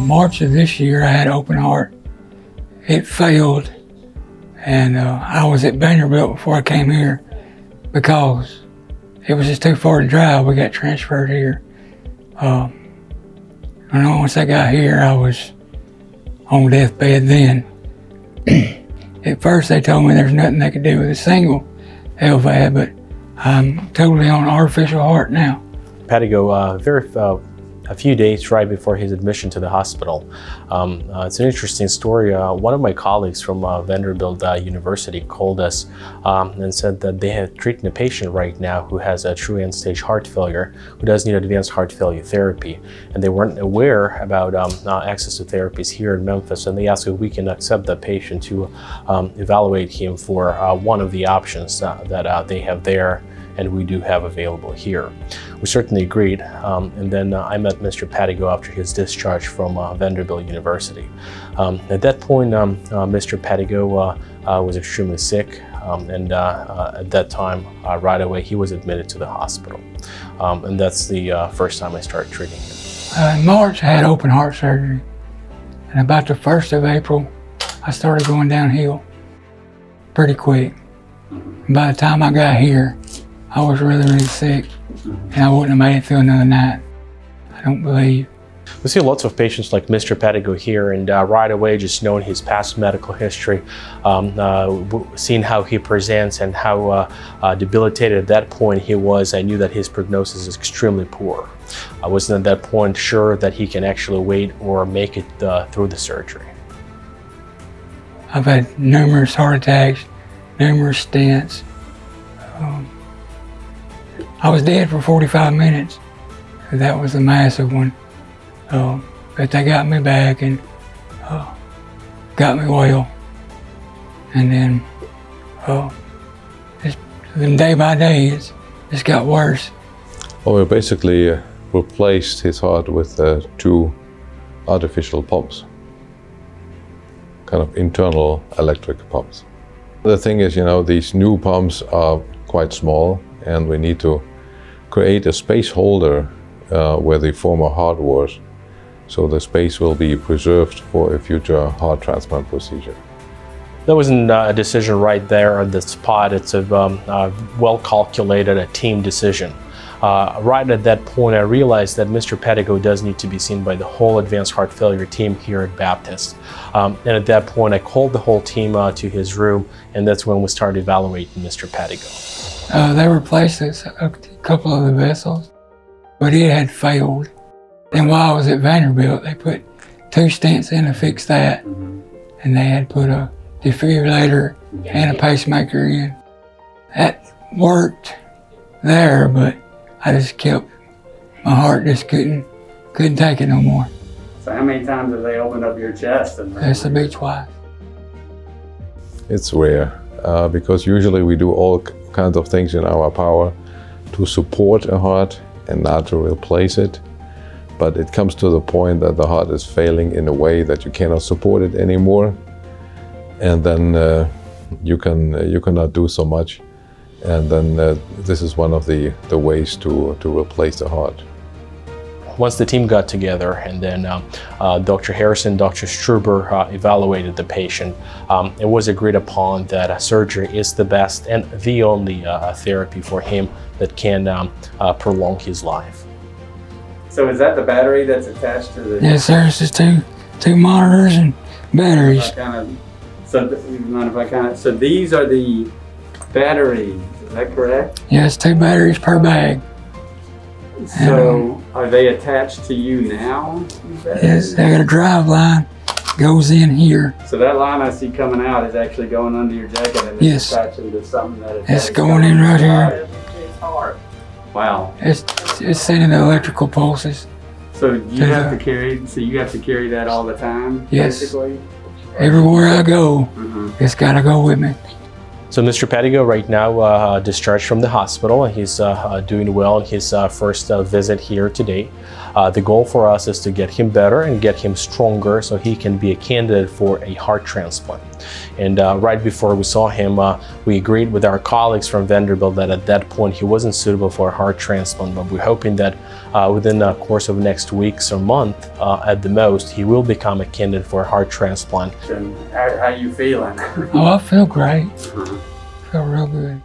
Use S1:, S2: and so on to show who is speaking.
S1: March of this year, I had open heart. It failed, and I was at Vanderbilt before I came here because it was just too far to drive. We got transferred here. And once I got here, I was on deathbed then. At first, they told me there's nothing they could do with a single LVAD, but I'm totally on artificial heart now.
S2: Patigo, a few days right before his admission to the hospital. It's an interesting story. One of my colleagues from Vanderbilt University called us and said that they have treating a patient right now who has a true end-stage heart failure, who does need advanced heart failure therapy. And they weren't aware about access to therapies here in Memphis, and they asked if we can accept that patient to evaluate him for one of the options that they have there and we do have available here. We certainly agreed, and then I met Mr. Patigo after his discharge from Vanderbilt University. At that point, Mr. Patigo was extremely sick, and at that time, right away, he was admitted to the hospital. And that's the first time I started treating him.
S1: In March, I had open heart surgery, and about the 1st of April, I started going downhill pretty quick. And by the time I got here, I was really sick, and I wouldn't have made it through another night, I don't believe.
S2: We see lots of patients like Mr. Patigo here, and right away, just knowing his past medical history, seeing how he presents and how debilitated at that point he was, I knew that his prognosis is extremely poor. I wasn't at that point sure that he can actually wait or make it through the surgery.
S1: I've had numerous heart attacks, numerous stents. I was dead for 45 minutes. That was a massive one. But they got me back and got me well. And then day by day, it's got worse.
S3: Well, we basically replaced his heart with 2 artificial pumps, kind of internal electric pumps. The thing is, these new pumps are quite small, and we need to create a space holder where the former heart was, so the space will be preserved for a future heart transplant procedure.
S2: That wasn't a decision right there on the spot. It's a well-calculated, a team decision. Right at that point, I realized that Mr. Patigo does need to be seen by the whole advanced heart failure team here at Baptist. And at that point, I called the whole team to his room, and that's when we started evaluating Mr. Patigo.
S1: They replaced a couple of the vessels, but it had failed. And while I was at Vanderbilt, they put 2 stents in to fix that, and they had put a defibrillator and a pacemaker in. That worked there, but I just kept, my heart just couldn't take it no more.
S4: So how many times have they opened up your chest?
S1: That's to be twice.
S3: It's rare, because usually we do all kinds of things in our power to support a heart and not to replace it. But it comes to the point that the heart is failing in a way that you cannot support it anymore. And then you cannot do so much. And then this is one of the ways to replace the heart.
S2: Once the team got together, and then Dr. Harrison, Dr. Struber evaluated the patient, it was agreed upon that surgery is the best and the only therapy for him that can prolong his life.
S4: So is that the battery that's attached to the...
S1: Yes, sir. It's just two monitors and batteries.
S4: So these are the batteries, is that correct?
S1: Yes, 2 batteries per bag.
S4: So are they attached to you now?
S1: Yes, they got a drive line, goes in here.
S4: So that line I see coming out is actually going under your jacket and it's attaching to something that
S1: it's going in right here.
S4: Wow.
S1: It's sending the electrical pulses.
S4: So you have to carry that all the time?
S1: Yes.
S4: Basically?
S1: Everywhere I go, it's got to go with me.
S2: So Mr. Pedigo right now discharged from the hospital, and he's doing well in his first visit here today. The goal for us is to get him better and get him stronger so he can be a candidate for a heart transplant. And right before we saw him, we agreed with our colleagues from Vanderbilt that at that point he wasn't suitable for a heart transplant, but we're hoping that within the course of next weeks or month at the most, he will become a candidate for a heart transplant.
S4: And how you feeling?
S1: Oh, I feel great. I feel real good.